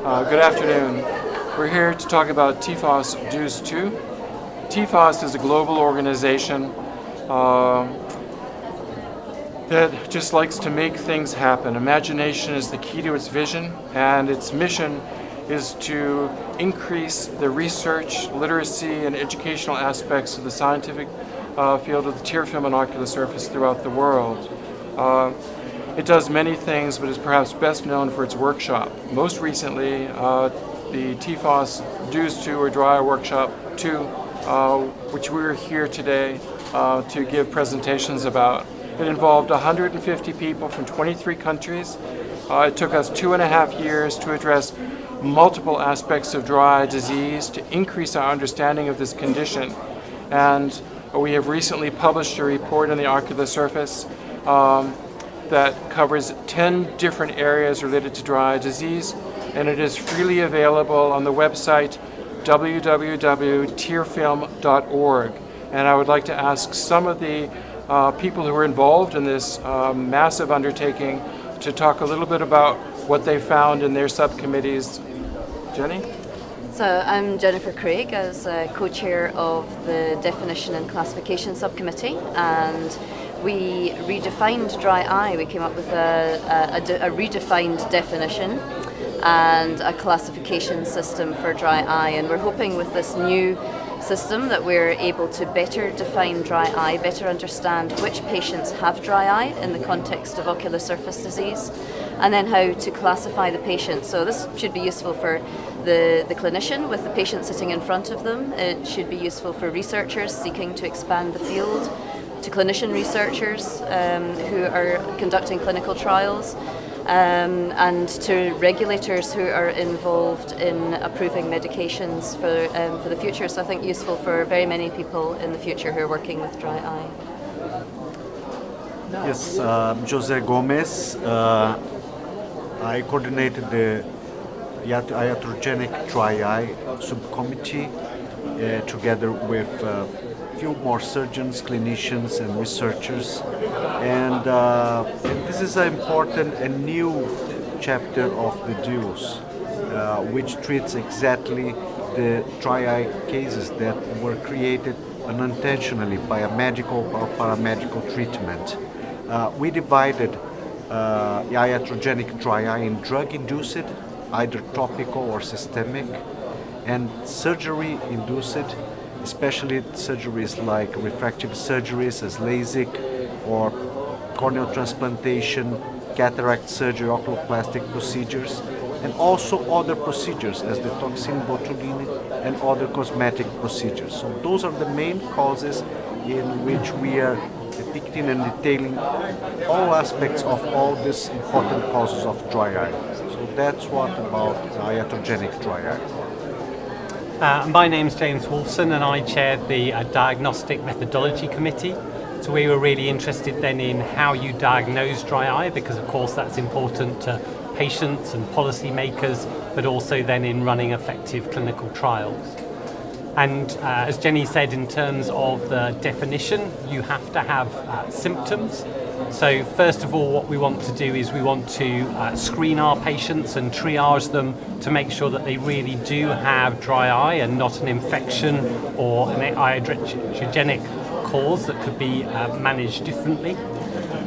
Good afternoon. We're here to talk about TFOS DEWSII. TFOS is a global organization that just likes to make things happen. Imagination is the key to its vision, and its mission is to increase the research, literacy, and educational aspects of the scientific field of the tear film and ocular surface throughout the world. It does many things, but is perhaps best known for its workshop. Most recently, the TFOS DEWSII or Dry Eye Workshop 2, which we're here today to give presentations about. It involved 150 people from 23 countries. It took us 2.5 years to address multiple aspects of dry eye disease to increase our understanding of this condition. And we have recently published a report on the ocular surface that covers 10 different areas related to dry eye disease, and it is freely available on the website www.tearfilm.org. And I would like to ask some of the people who are involved in this massive undertaking to talk a little bit about what they found in their subcommittees. Jenny? So I'm Jennifer Craig as co-chair of the Definition and Classification Subcommittee, and we redefined dry eye. We came up with a redefined definition and a classification system for dry eye, and we're hoping with this new system that we're able to better define dry eye, better understand which patients have dry eye in the context of ocular surface disease, and then how to classify the patient. So this should be useful for the clinician with the patient sitting in front of them. It should be useful for researchers seeking to expand the field, to clinician researchers who are conducting clinical trials, and to regulators who are involved in approving medications for the future. So I think useful for very many people in the future who are working with dry eye. Yes, Jose Gomez. I coordinated the iatrogenic dry eye subcommittee together with few more surgeons, clinicians, and researchers, and this is an important and new chapter of the DEWS, which treats exactly the dry eye cases that were created unintentionally by a medical or paramedical treatment. We divided iatrogenic dry eye in drug-induced, either topical or systemic, and surgery-induced, especially surgeries like refractive surgeries as LASIK or corneal transplantation, cataract surgery, oculoplastic procedures, and also other procedures as the toxin botulinum and other cosmetic procedures. So those are the main causes in which we are depicting and detailing all aspects of all these important causes of dry eye. So that's what about iatrogenic dry eye. My name's James Wolfson, and I chaired the Diagnostic Methodology Committee. So we were really interested then in how you diagnose dry eye, because of course that's important to patients and policymakers, but also then in running effective clinical trials. And as Jenny said, in terms of the definition, you have to have symptoms. So first of all, what we want to do is we want to screen our patients and triage them to make sure that they really do have dry eye and not an infection or an iatrogenic cause that could be managed differently.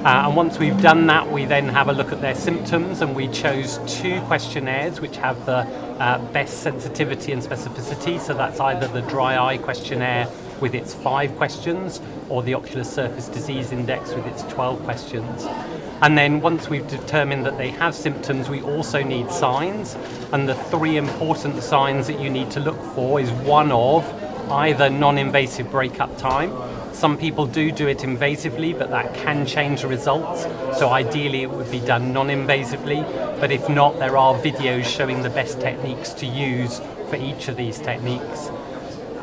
And once we've done that, we then have a look at their symptoms, and we chose 2 questionnaires which have the best sensitivity and specificity. So that's either the dry eye questionnaire with its 5 questions, or the ocular surface disease index with its 12 questions. And then once we've determined that they have symptoms, we also need signs. And the 3 important signs that you need to look for is one of either non-invasive breakup time. Some people do it invasively, but that can change the results. So ideally it would be done non-invasively, but if not, there are videos showing the best techniques to use for each of these techniques.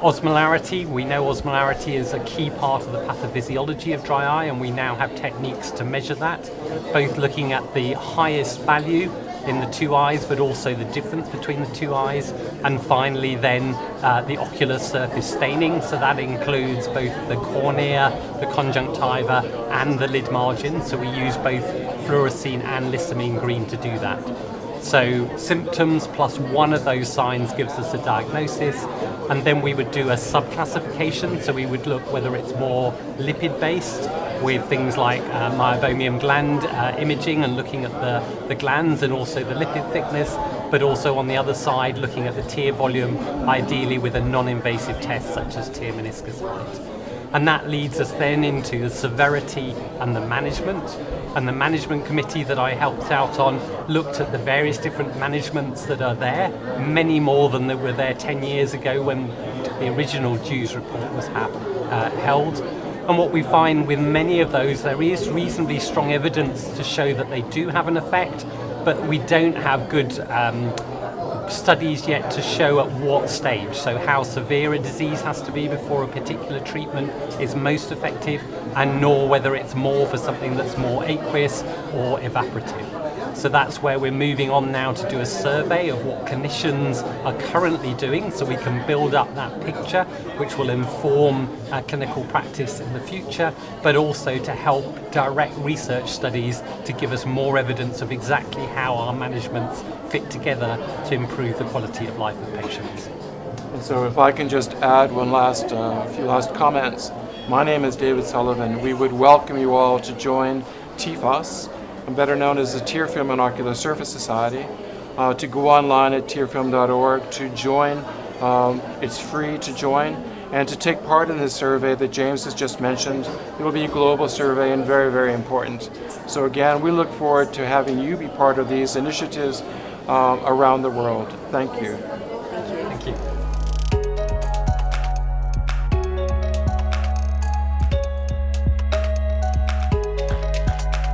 Osmolarity, we know osmolarity is a key part of the pathophysiology of dry eye, and we now have techniques to measure that, both looking at the highest value in the 2 eyes, but also the difference between the 2 eyes, and finally then the ocular surface staining. So that includes both the cornea, the conjunctiva, and the lid margin. So we use both fluorescein and lissamine green to do that. So symptoms plus one of those signs gives us a diagnosis, and then we would do a subclassification. So we would look whether it's more lipid-based with things like meibomian gland imaging and looking at the glands and also the lipid thickness, but also on the other side looking at the tear volume, ideally with a non-invasive test such as tear meniscus height. And that leads us then into the severity and the management. And the management committee that I helped out on looked at the various different managements that are there, many more than that were there 10 years ago when the original DEWS report was held. And what we find with many of those, there is reasonably strong evidence to show that they do have an effect, but we don't have good studies yet to show at what stage, so how severe a disease has to be before a particular treatment is most effective, and nor whether it's more for something that's more aqueous or evaporative. So that's where we're moving on now to do a survey of what clinicians are currently doing, so we can build up that picture which will inform clinical practice in the future, but also to help direct research studies to give us more evidence of exactly how our managements fit together to improve the quality of life of patients. And so if I can just add one last few last comments. My name is David Sullivan. We would welcome you all to join TFOS, better known as the Tear Film Ocular Surface Society, to go online at tearfilm.org to join. It's free to join, and to take part in this survey that James has just mentioned. It will be a global survey and very, very important. So again, we look forward to having you be part of these initiatives around the world. Thank you.